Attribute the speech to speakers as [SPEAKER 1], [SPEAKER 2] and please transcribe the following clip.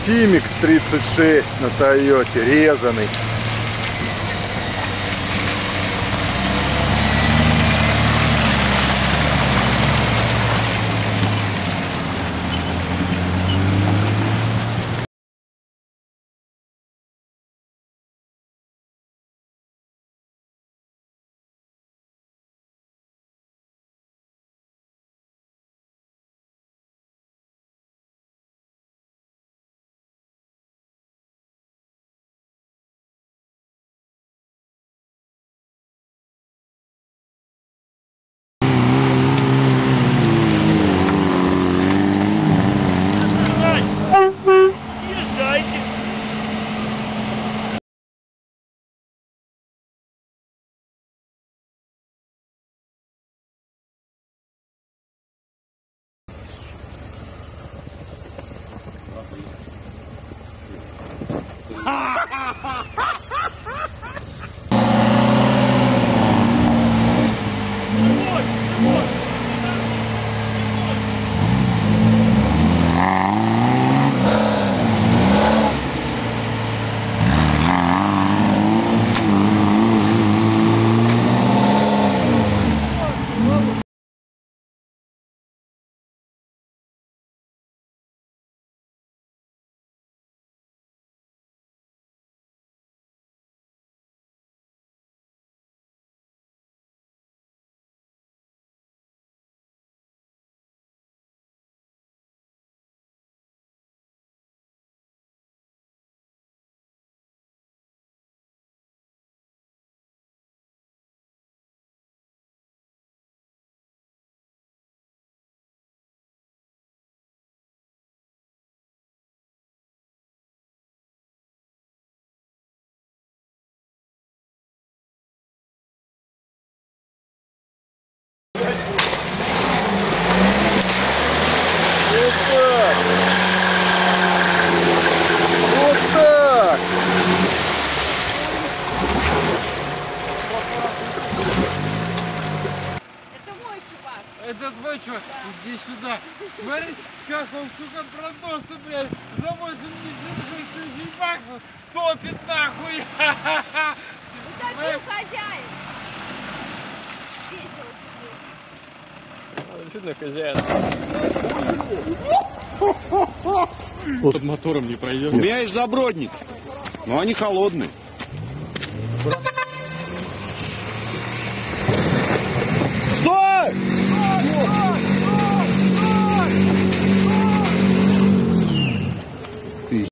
[SPEAKER 1] Симикс 36 на Тойоте, резаный.
[SPEAKER 2] Это твой чувак? Да. Иди сюда. Смотри, как он, сука, продался, блядь, за 86 тысяч баксов топит нахуй.
[SPEAKER 3] Утопил хозяин.
[SPEAKER 4] Действительно хозяин. Под мотором не пройдет.
[SPEAKER 5] У меня есть забродник, но они холодные.